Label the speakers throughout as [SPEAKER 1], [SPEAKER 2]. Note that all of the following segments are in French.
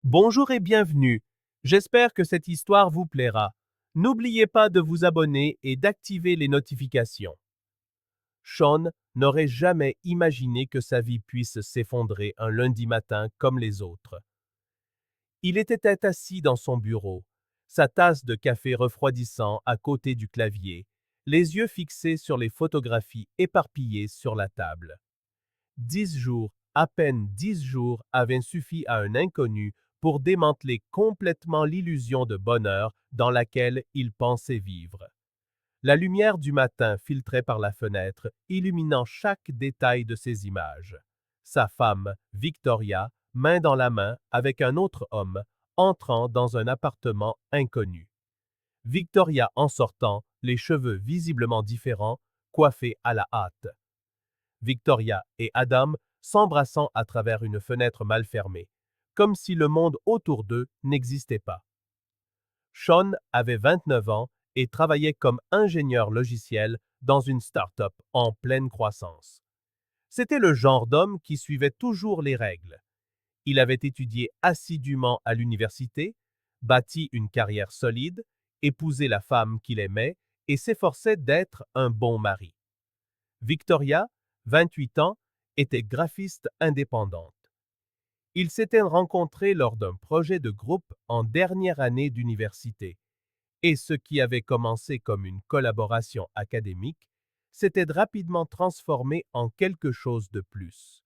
[SPEAKER 1] Bonjour et bienvenue. J'espère que cette histoire vous plaira. N'oubliez pas de vous abonner et d'activer les notifications. Sean n'aurait jamais imaginé que sa vie puisse s'effondrer un lundi matin comme les autres. Il était assis dans son bureau, sa tasse de café refroidissant à côté du clavier, les yeux fixés sur les photographies éparpillées sur la table. 10 jours, à peine 10 jours, avaient suffi à un inconnu pour démanteler complètement l'illusion de bonheur dans laquelle il pensait vivre. La lumière du matin filtrait par la fenêtre, illuminant chaque détail de ces images. Sa femme, Victoria, main dans la main avec un autre homme, entrant dans un appartement inconnu. Victoria en sortant, les cheveux visiblement différents, coiffés à la hâte. Victoria et Adam s'embrassant à travers une fenêtre mal fermée, comme si le monde autour d'eux n'existait pas. Sean avait 29 ans et travaillait comme ingénieur logiciel dans une start-up en pleine croissance. C'était le genre d'homme qui suivait toujours les règles. Il avait étudié assidûment à l'université, bâti une carrière solide, épousé la femme qu'il aimait et s'efforçait d'être un bon mari. Victoria, 28 ans, était graphiste indépendante. Ils s'étaient rencontrés lors d'un projet de groupe en dernière année d'université, et ce qui avait commencé comme une collaboration académique s'était rapidement transformé en quelque chose de plus.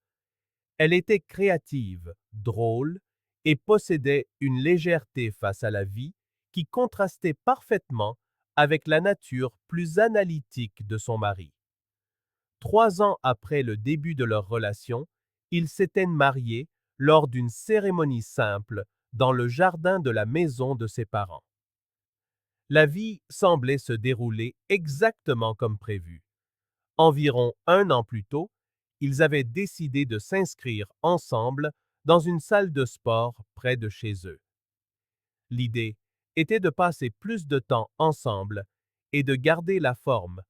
[SPEAKER 1] Elle était créative, drôle, et possédait une légèreté face à la vie qui contrastait parfaitement avec la nature plus analytique de son mari. 3 ans après le début de leur relation, ils s'étaient mariés lors d'une cérémonie simple dans le jardin de la maison de ses parents. La vie semblait se dérouler exactement comme prévu. Environ un an plus tôt, ils avaient décidé de s'inscrire ensemble dans une salle de sport près de chez eux. L'idée était de passer plus de temps ensemble et de garder la forme,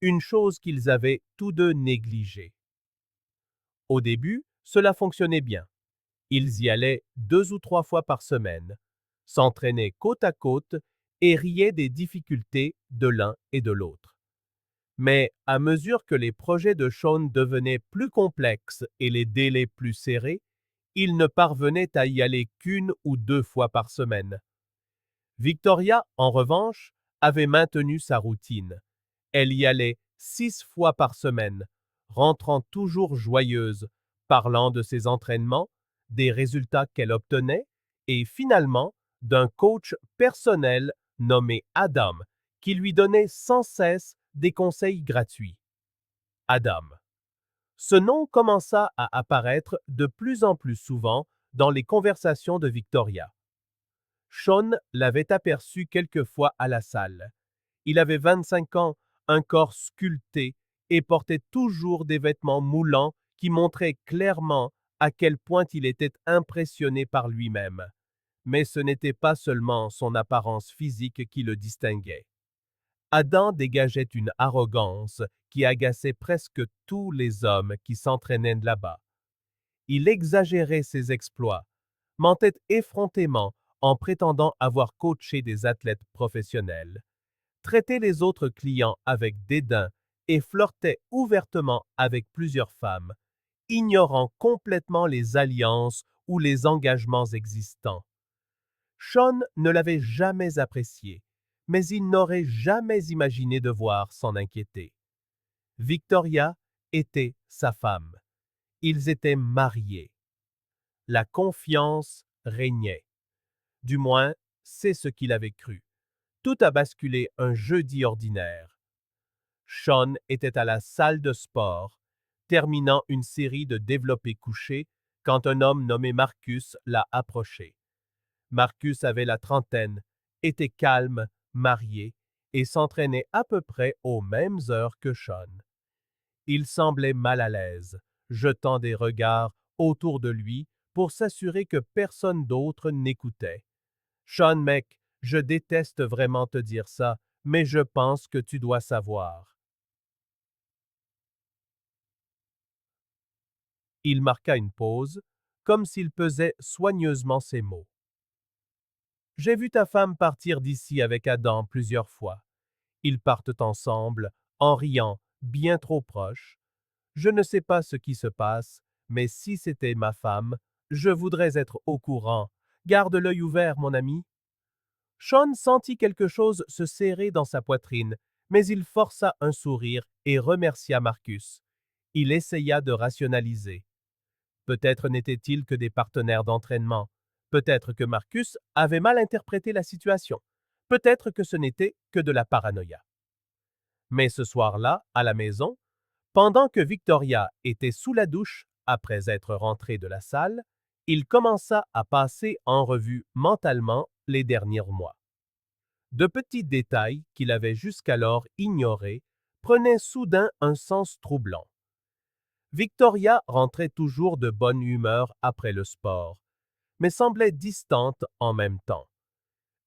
[SPEAKER 1] une chose qu'ils avaient tous deux négligée. Au début, cela fonctionnait bien. Ils y allaient 2 ou 3 fois par semaine, s'entraînaient côte à côte et riaient des difficultés de l'un et de l'autre. Mais à mesure que les projets de Sean devenaient plus complexes et les délais plus serrés, ils ne parvenaient à y aller qu'1 ou 2 fois par semaine. Victoria, en revanche, avait maintenu sa routine. Elle y allait 6 fois par semaine, rentrant toujours joyeuse, parlant de ses entraînements, des résultats qu'elle obtenait et finalement d'un coach personnel nommé Adam, qui lui donnait sans cesse des conseils gratuits. Adam. Ce nom commença à apparaître de plus en plus souvent dans les conversations de Victoria. Sean l'avait aperçu quelquefois à la salle. Il avait 25 ans, un corps sculpté et portait toujours des vêtements moulants qui montraient clairement à quel point il était impressionné par lui-même. Mais ce n'était pas seulement son apparence physique qui le distinguait. Adam dégageait une arrogance qui agaçait presque tous les hommes qui s'entraînaient là-bas. Il exagérait ses exploits, mentait effrontément en prétendant avoir coaché des athlètes professionnels, traitait les autres clients avec dédain et flirtait ouvertement avec plusieurs femmes, ignorant complètement les alliances ou les engagements existants. Sean ne l'avait jamais apprécié, mais il n'aurait jamais imaginé devoir s'en inquiéter. Victoria était sa femme. Ils étaient mariés. La confiance régnait. Du moins, c'est ce qu'il avait cru. Tout a basculé un jeudi ordinaire. Sean était à la salle de sport, terminant une série de développés couchés, quand un homme nommé Marcus l'a approché. Marcus avait la trentaine, était calme, marié, et s'entraînait à peu près aux mêmes heures que Sean. Il semblait mal à l'aise, jetant des regards autour de lui pour s'assurer que personne d'autre n'écoutait. Sean mec, je déteste vraiment te dire ça, mais je pense que tu dois savoir. Il marqua une pause, comme s'il pesait soigneusement ses mots. J'ai vu ta femme partir d'ici avec Adam plusieurs fois. Ils partent ensemble, en riant, bien trop proches. Je ne sais pas ce qui se passe, mais si c'était ma femme, je voudrais être au courant. Garde l'œil ouvert, mon ami. Sean sentit quelque chose se serrer dans sa poitrine, mais il força un sourire et remercia Marcus. Il essaya de rationaliser. Peut-être n'étaient-ils que des partenaires d'entraînement. Peut-être que Marcus avait mal interprété la situation. Peut-être que ce n'était que de la paranoïa. Mais ce soir-là, à la maison, pendant que Victoria était sous la douche après être rentrée de la salle, il commença à passer en revue mentalement les derniers mois. De petits détails qu'il avait jusqu'alors ignorés prenaient soudain un sens troublant. Victoria rentrait toujours de bonne humeur après le sport, mais semblait distante en même temps.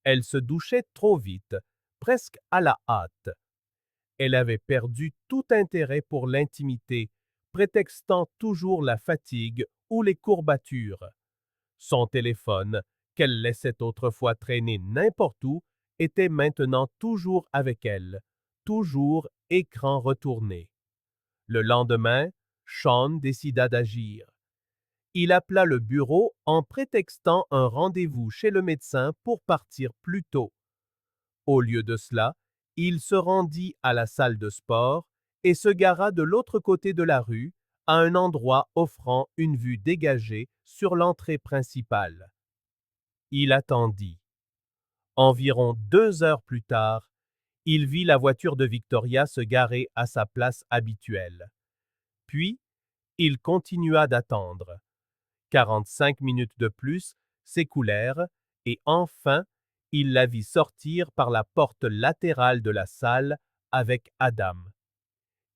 [SPEAKER 1] Elle se douchait trop vite, presque à la hâte. Elle avait perdu tout intérêt pour l'intimité, prétextant toujours la fatigue ou les courbatures. Son téléphone, qu'elle laissait autrefois traîner n'importe où, était maintenant toujours avec elle, toujours écran retourné. Le lendemain, Sean décida d'agir. Il appela le bureau en prétextant un rendez-vous chez le médecin pour partir plus tôt. Au lieu de cela, il se rendit à la salle de sport et se gara de l'autre côté de la rue, à un endroit offrant une vue dégagée sur l'entrée principale. Il attendit. Environ 2 heures plus tard, il vit la voiture de Victoria se garer à sa place habituelle. Puis, il continua d'attendre. 45 minutes de plus s'écoulèrent et enfin, il la vit sortir par la porte latérale de la salle avec Adam.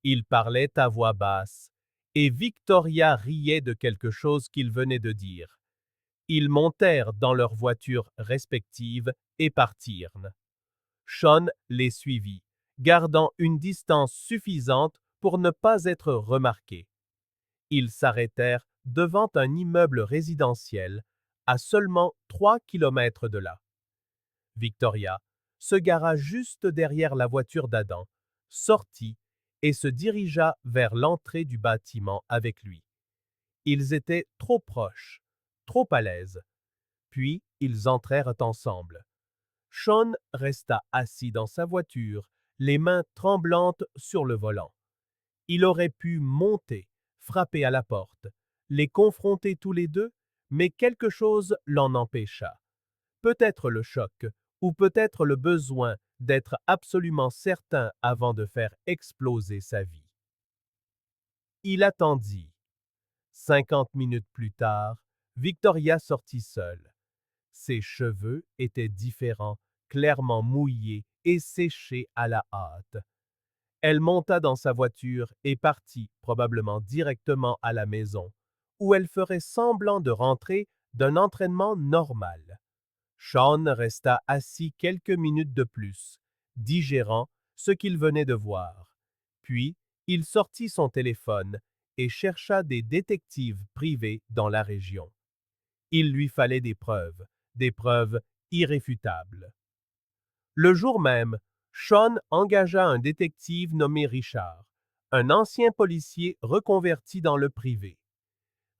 [SPEAKER 1] Ils parlaient à voix basse et Victoria riait de quelque chose qu'il venait de dire. Ils montèrent dans leurs voitures respectives et partirent. Sean les suivit, gardant une distance suffisante pour ne pas être remarqué. Ils s'arrêtèrent devant un immeuble résidentiel à seulement 3 kilomètres de là. Victoria se gara juste derrière la voiture d'Adam, sortit et se dirigea vers l'entrée du bâtiment avec lui. Ils étaient trop proches, trop à l'aise. Puis ils entrèrent ensemble. Sean resta assis dans sa voiture, les mains tremblantes sur le volant. Il aurait pu monter, frapper à la porte, les confronter tous les deux, mais quelque chose l'en empêcha. Peut-être le choc, ou peut-être le besoin d'être absolument certain avant de faire exploser sa vie. Il attendit. 50 minutes plus tard, Victoria sortit seule. Ses cheveux étaient différents, clairement mouillés et séchés à la hâte. Elle monta dans sa voiture et partit probablement directement à la maison, où elle ferait semblant de rentrer d'un entraînement normal. Sean resta assis quelques minutes de plus, digérant ce qu'il venait de voir. Puis, il sortit son téléphone et chercha des détectives privés dans la région. Il lui fallait des preuves irréfutables. Le jour même, Sean engagea un détective nommé Richard, un ancien policier reconverti dans le privé.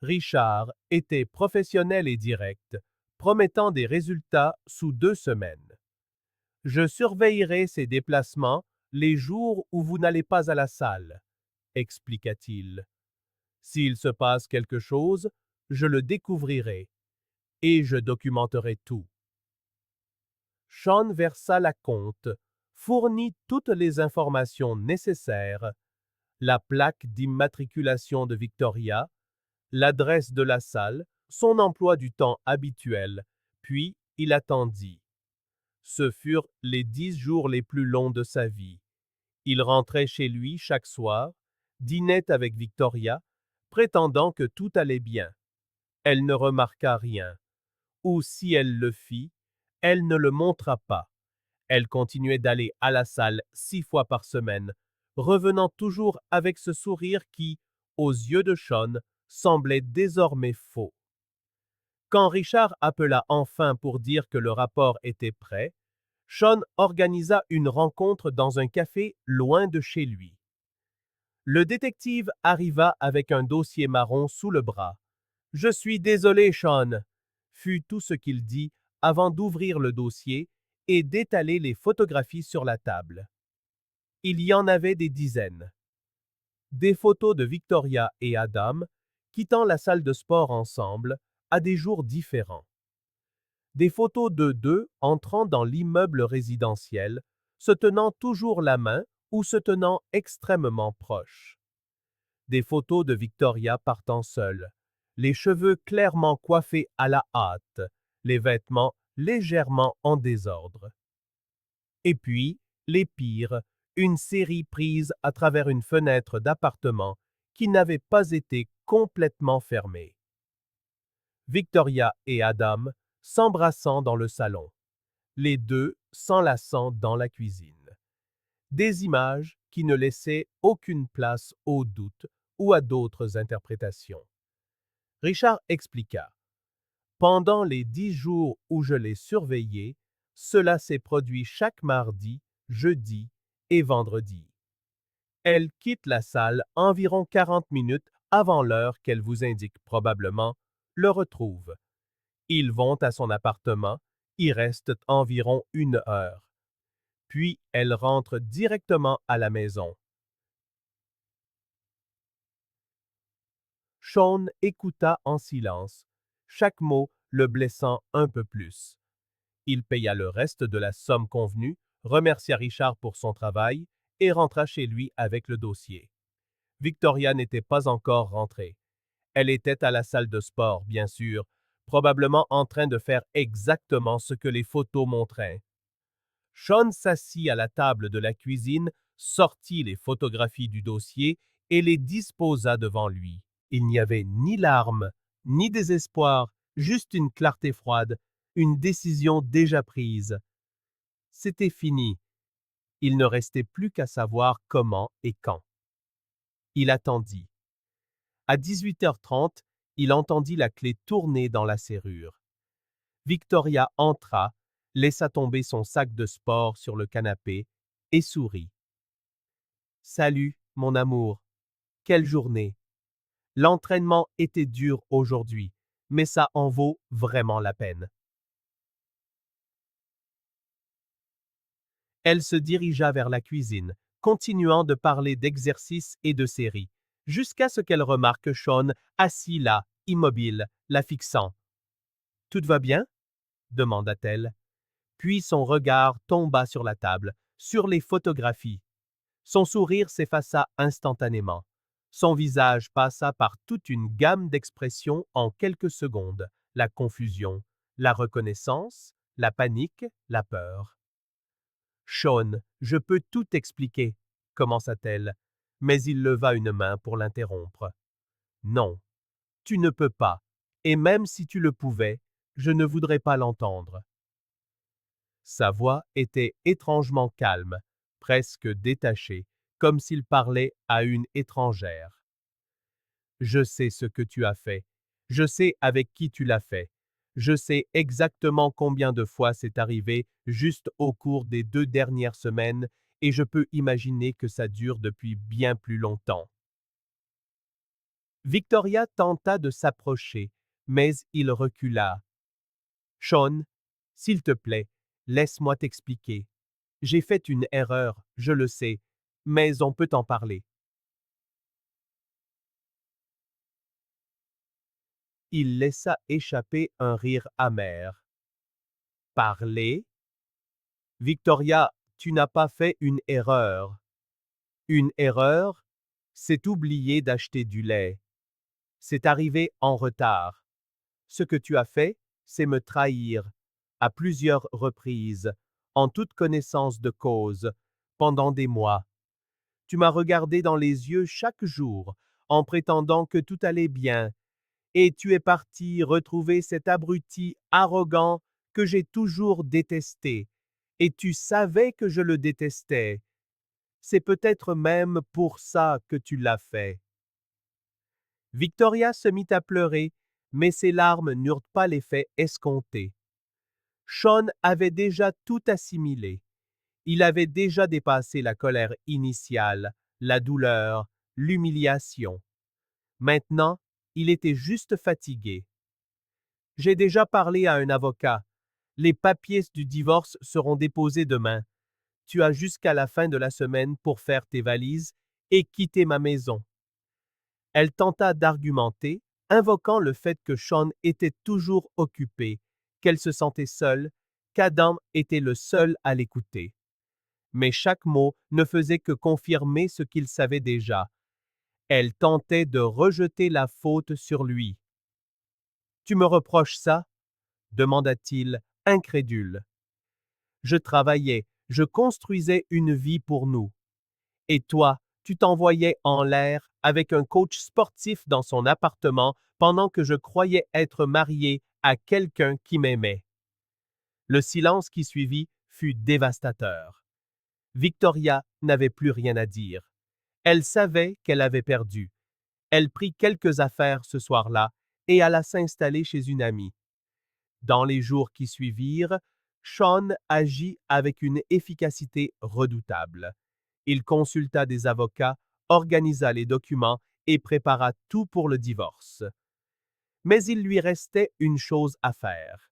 [SPEAKER 1] Richard était professionnel et direct, promettant des résultats sous 2 semaines. Je surveillerai ses déplacements les jours où vous n'allez pas à la salle, expliqua-t-il. S'il se passe quelque chose, je le découvrirai et je documenterai tout. Sean versa la compte, fournit toutes les informations nécessaires, la plaque d'immatriculation de Victoria, l'adresse de la salle, son emploi du temps habituel, puis il attendit. Ce furent les 10 jours les plus longs de sa vie. Il rentrait chez lui chaque soir, dînait avec Victoria, prétendant que tout allait bien. Elle ne remarqua rien, ou si elle le fit, elle ne le montra pas. Elle continuait d'aller à la salle 6 fois par semaine, revenant toujours avec ce sourire qui, aux yeux de Sean, semblait désormais faux. Quand Richard appela enfin pour dire que le rapport était prêt, Sean organisa une rencontre dans un café loin de chez lui. Le détective arriva avec un dossier marron sous le bras. Je suis désolé, Sean, fut tout ce qu'il dit avant d'ouvrir le dossier et d'étaler les photographies sur la table. Il y en avait des dizaines. Des photos de Victoria et Adam quittant la salle de sport ensemble à des jours différents. Des photos d'eux deux entrant dans l'immeuble résidentiel, se tenant toujours la main ou se tenant extrêmement proches. Des photos de Victoria partant seule, les cheveux clairement coiffés à la hâte, les vêtements légèrement en désordre. Et puis, les pires, une série prise à travers une fenêtre d'appartement qui n'avait pas été complètement fermée. Victoria et Adam s'embrassant dans le salon, les deux s'enlaçant dans la cuisine. Des images qui ne laissaient aucune place au doute ou à d'autres interprétations. Richard expliqua. Pendant les 10 jours où je l'ai surveillé, cela s'est produit chaque mardi, jeudi et vendredi. Elle quitte la salle environ 40 minutes avant l'heure qu'elle vous indique probablement, le retrouve. Ils vont à son appartement, y restent environ 1 heure. Puis elle rentre directement à la maison. Sean écouta en silence, chaque mot le blessant un peu plus. Il paya le reste de la somme convenue, remercia Richard pour son travail et rentra chez lui avec le dossier. Victoria n'était pas encore rentrée. Elle était à la salle de sport, bien sûr, probablement en train de faire exactement ce que les photos montraient. Sean s'assit à la table de la cuisine, sortit les photographies du dossier et les disposa devant lui. Il n'y avait ni larmes, ni désespoir, juste une clarté froide, une décision déjà prise. C'était fini. Il ne restait plus qu'à savoir comment et quand. Il attendit. À 18h30, il entendit la clé tourner dans la serrure. Victoria entra, laissa tomber son sac de sport sur le canapé et sourit. Salut, mon amour. Quelle journée. L'entraînement était dur aujourd'hui, mais ça en vaut vraiment la peine. Elle se dirigea vers la cuisine, continuant de parler d'exercices et de séries, jusqu'à ce qu'elle remarque Sean assis là, immobile, la fixant. « Tout va bien ?» demanda-t-elle. Puis son regard tomba sur la table, sur les photographies. Son sourire s'effaça instantanément. Son visage passa par toute une gamme d'expressions en quelques secondes. La confusion, la reconnaissance, la panique, la peur. Sean, je peux tout expliquer, commença-t-elle, mais il leva une main pour l'interrompre. Non, tu ne peux pas, et même si tu le pouvais, je ne voudrais pas l'entendre. Sa voix était étrangement calme, presque détachée, comme s'il parlait à une étrangère. Je sais ce que tu as fait. Je sais avec qui tu l'as fait. Je sais exactement combien de fois c'est arrivé juste au cours des 2 dernières semaines et je peux imaginer que ça dure depuis bien plus longtemps. Victoria tenta de s'approcher, mais il recula. Sean, s'il te plaît, laisse-moi t'expliquer. J'ai fait une erreur, je le sais, mais on peut en parler. Il laissa échapper un rire amer. Parler? Victoria, tu n'as pas fait une erreur. Une erreur, c'est oublier d'acheter du lait. C'est arriver en retard. Ce que tu as fait, c'est me trahir, à plusieurs reprises, en toute connaissance de cause, pendant des mois. Tu m'as regardé dans les yeux chaque jour, en prétendant que tout allait bien, et tu es parti retrouver cet abruti arrogant que j'ai toujours détesté, et tu savais que je le détestais. C'est peut-être même pour ça que tu l'as fait. Victoria se mit à pleurer, mais ses larmes n'eurent pas l'effet escompté. Sean avait déjà tout assimilé. Il avait déjà dépassé la colère initiale, la douleur, l'humiliation. Maintenant, il était juste fatigué. J'ai déjà parlé à un avocat. Les papiers du divorce seront déposés demain. Tu as jusqu'à la fin de la semaine pour faire tes valises et quitter ma maison. Elle tenta d'argumenter, invoquant le fait que Sean était toujours occupé, qu'elle se sentait seule, qu'Adam était le seul à l'écouter. Mais chaque mot ne faisait que confirmer ce qu'il savait déjà. Elle tentait de rejeter la faute sur lui. Tu me reproches ça? Demanda-t-il, incrédule. Je travaillais, je construisais une vie pour nous. Et toi, tu t'envoyais en l'air avec un coach sportif dans son appartement pendant que je croyais être marié à quelqu'un qui m'aimait. Le silence qui suivit fut dévastateur. Victoria n'avait plus rien à dire. Elle savait qu'elle avait perdu. Elle prit quelques affaires ce soir-là et alla s'installer chez une amie. Dans les jours qui suivirent, Sean agit avec une efficacité redoutable. Il consulta des avocats, organisa les documents et prépara tout pour le divorce. Mais il lui restait une chose à faire.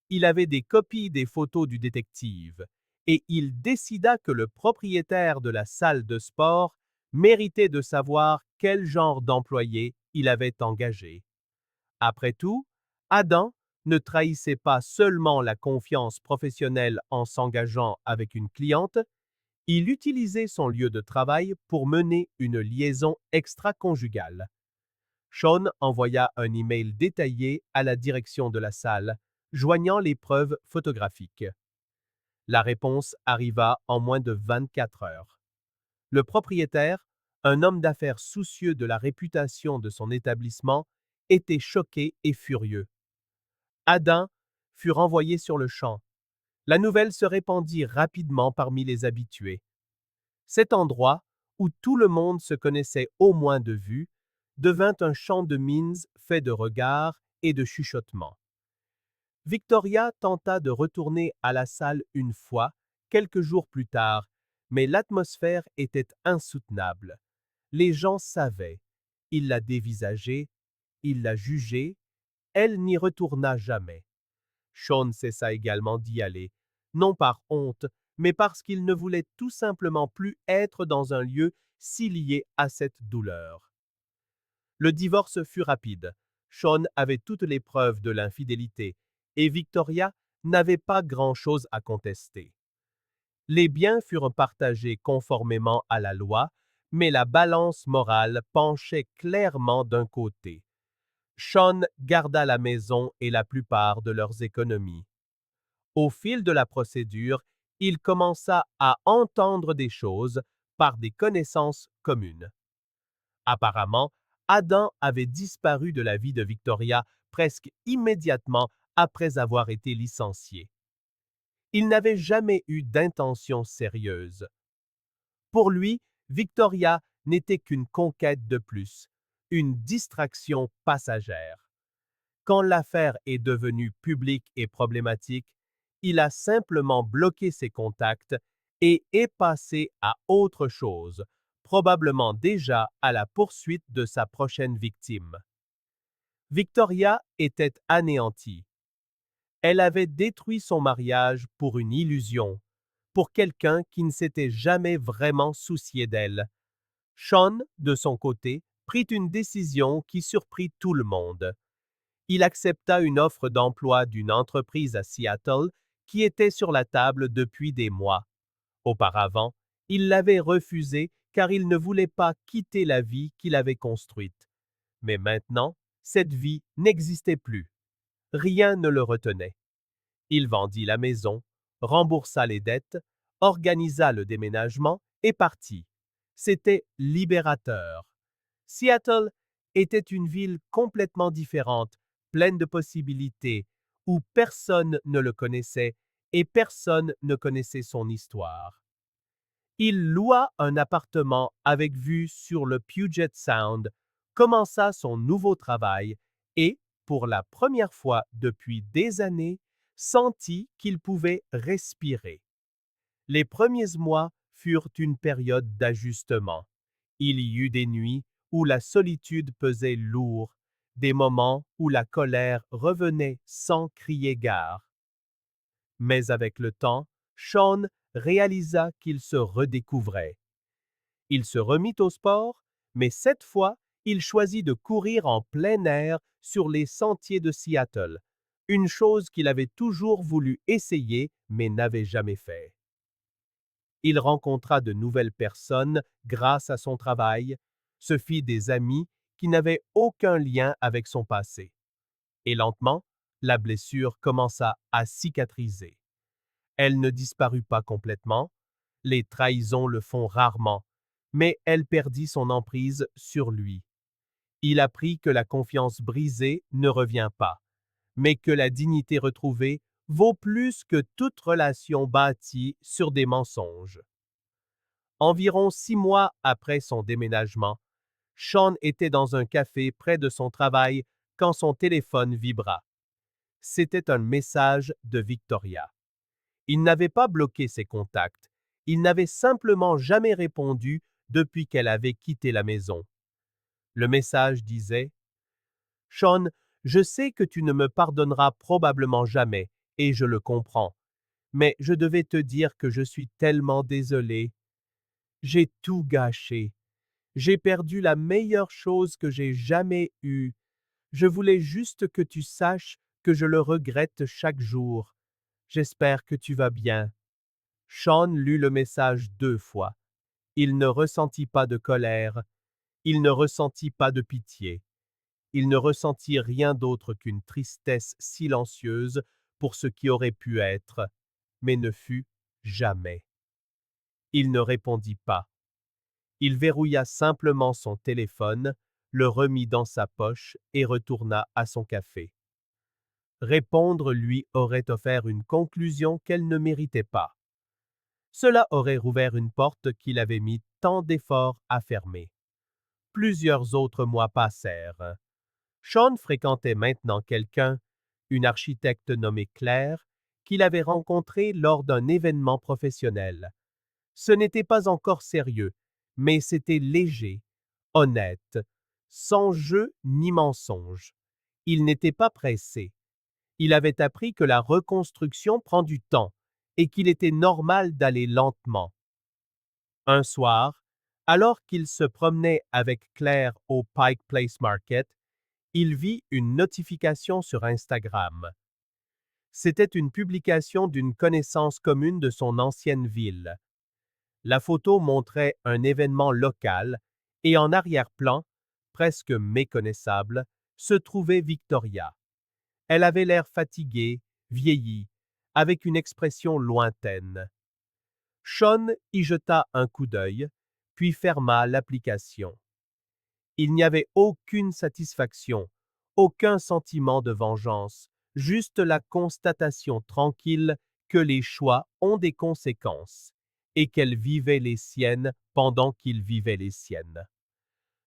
[SPEAKER 1] Il avait des copies des photos du détective et il décida que le propriétaire de la salle de sport méritait de savoir quel genre d'employé il avait engagé. Après tout, Adam ne trahissait pas seulement la confiance professionnelle en s'engageant avec une cliente, il utilisait son lieu de travail pour mener une liaison extra-conjugale. Sean envoya un email détaillé à la direction de la salle, joignant les preuves photographiques. La réponse arriva en moins de 24 heures. Le propriétaire, un homme d'affaires soucieux de la réputation de son établissement, était choqué et furieux. Adam fut renvoyé sur le champ. La nouvelle se répandit rapidement parmi les habitués. Cet endroit, où tout le monde se connaissait au moins de vue, devint un champ de mines fait de regards et de chuchotements. Victoria tenta de retourner à la salle une fois, quelques jours plus tard, mais l'atmosphère était insoutenable. Les gens savaient. Il la dévisageait, il la jugeait, elle n'y retourna jamais. Sean cessa également d'y aller, non par honte, mais parce qu'il ne voulait tout simplement plus être dans un lieu si lié à cette douleur. Le divorce fut rapide. Sean avait toutes les preuves de l'infidélité et Victoria n'avait pas grand-chose à contester. Les biens furent partagés conformément à la loi, mais la balance morale penchait clairement d'un côté. Sean garda la maison et la plupart de leurs économies. Au fil de la procédure, il commença à entendre des choses par des connaissances communes. Apparemment, Adam avait disparu de la vie de Victoria presque immédiatement après avoir été licencié. Il n'avait jamais eu d'intention sérieuse. Pour lui, Victoria n'était qu'une conquête de plus, une distraction passagère. Quand l'affaire est devenue publique et problématique, il a simplement bloqué ses contacts et est passé à autre chose, probablement déjà à la poursuite de sa prochaine victime. Victoria était anéantie. Elle avait détruit son mariage pour une illusion, pour quelqu'un qui ne s'était jamais vraiment soucié d'elle. Sean, de son côté, prit une décision qui surprit tout le monde. Il accepta une offre d'emploi d'une entreprise à Seattle qui était sur la table depuis des mois. Auparavant, il l'avait refusée car il ne voulait pas quitter la vie qu'il avait construite. Mais maintenant, cette vie n'existait plus. Rien ne le retenait. Il vendit la maison, remboursa les dettes, organisa le déménagement et partit. C'était libérateur. Seattle était une ville complètement différente, pleine de possibilités, où personne ne le connaissait et personne ne connaissait son histoire. Il loua un appartement avec vue sur le Puget Sound, commença son nouveau travail et, pour la première fois depuis des années, sentit qu'il pouvait respirer. Les premiers mois furent une période d'ajustement. Il y eut des nuits où la solitude pesait lourd, des moments où la colère revenait sans crier gare. Mais avec le temps, Sean réalisa qu'il se redécouvrait. Il se remit au sport, mais cette fois, il choisit de courir en plein air sur les sentiers de Seattle, une chose qu'il avait toujours voulu essayer mais n'avait jamais fait. Il rencontra de nouvelles personnes grâce à son travail, se fit des amis qui n'avaient aucun lien avec son passé. Et lentement, la blessure commença à cicatriser. Elle ne disparut pas complètement, les trahisons le font rarement, mais elle perdit son emprise sur lui. Il apprit que la confiance brisée ne revient pas, mais que la dignité retrouvée vaut plus que toute relation bâtie sur des mensonges. Environ 6 mois après son déménagement, Sean était dans un café près de son travail quand son téléphone vibra. C'était un message de Victoria. Il n'avait pas bloqué ses contacts, il n'avait simplement jamais répondu depuis qu'elle avait quitté la maison. Le message disait: « Sean, je sais que tu ne me pardonneras probablement jamais, et je le comprends, mais je devais te dire que je suis tellement désolé. J'ai tout gâché. J'ai perdu la meilleure chose que j'ai jamais eue. Je voulais juste que tu saches que je le regrette chaque jour. J'espère que tu vas bien. » Sean lut le message 2 fois. Il ne ressentit pas de colère, il ne ressentit pas de pitié. Il ne ressentit rien d'autre qu'une tristesse silencieuse pour ce qui aurait pu être, mais ne fut jamais. Il ne répondit pas. Il verrouilla simplement son téléphone, le remit dans sa poche et retourna à son café. Répondre lui aurait offert une conclusion qu'elle ne méritait pas. Cela aurait rouvert une porte qu'il avait mis tant d'efforts à fermer. Plusieurs autres mois passèrent. Sean fréquentait maintenant quelqu'un, une architecte nommée Claire, qu'il avait rencontrée lors d'un événement professionnel. Ce n'était pas encore sérieux, mais c'était léger, honnête, sans jeu ni mensonge. Il n'était pas pressé. Il avait appris que la reconstruction prend du temps et qu'il était normal d'aller lentement. Un soir, alors qu'il se promenait avec Claire au Pike Place Market, il vit une notification sur Instagram. C'était une publication d'une connaissance commune de son ancienne ville. La photo montrait un événement local et en arrière-plan, presque méconnaissable, se trouvait Victoria. Elle avait l'air fatiguée, vieillie, avec une expression lointaine. Sean y jeta un coup d'œil, puis ferma l'application. Il n'y avait aucune satisfaction, aucun sentiment de vengeance, juste la constatation tranquille que les choix ont des conséquences et qu'elle vivait les siennes pendant qu'il vivait les siennes.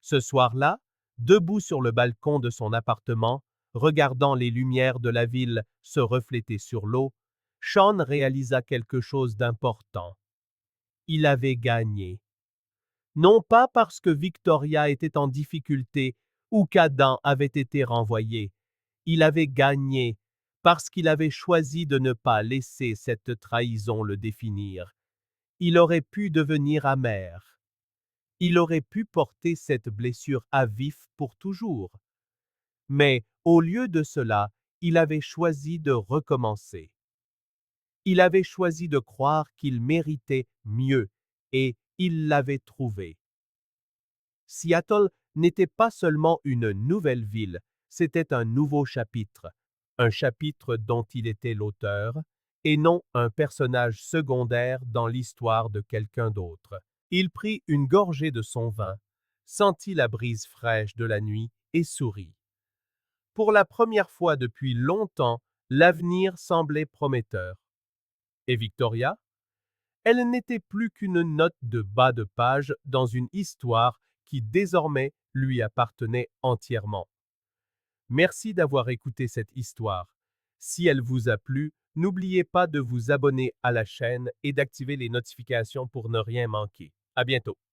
[SPEAKER 1] Ce soir-là, debout sur le balcon de son appartement, regardant les lumières de la ville se refléter sur l'eau, Sean réalisa quelque chose d'important. Il avait gagné. Non pas parce que Victoria était en difficulté ou qu'Adam avait été renvoyé. Il avait gagné parce qu'il avait choisi de ne pas laisser cette trahison le définir. Il aurait pu devenir amer. Il aurait pu porter cette blessure à vif pour toujours. Mais au lieu de cela, il avait choisi de recommencer. Il avait choisi de croire qu'il méritait mieux et il l'avait trouvé. Seattle n'était pas seulement une nouvelle ville, c'était un nouveau chapitre, un chapitre dont il était l'auteur, et non un personnage secondaire dans l'histoire de quelqu'un d'autre. Il prit une gorgée de son vin, sentit la brise fraîche de la nuit et sourit. Pour la première fois depuis longtemps, l'avenir semblait prometteur. Et Victoria? Elle n'était plus qu'une note de bas de page dans une histoire qui désormais lui appartenait entièrement. Merci d'avoir écouté cette histoire. Si elle vous a plu, n'oubliez pas de vous abonner à la chaîne et d'activer les notifications pour ne rien manquer. À bientôt.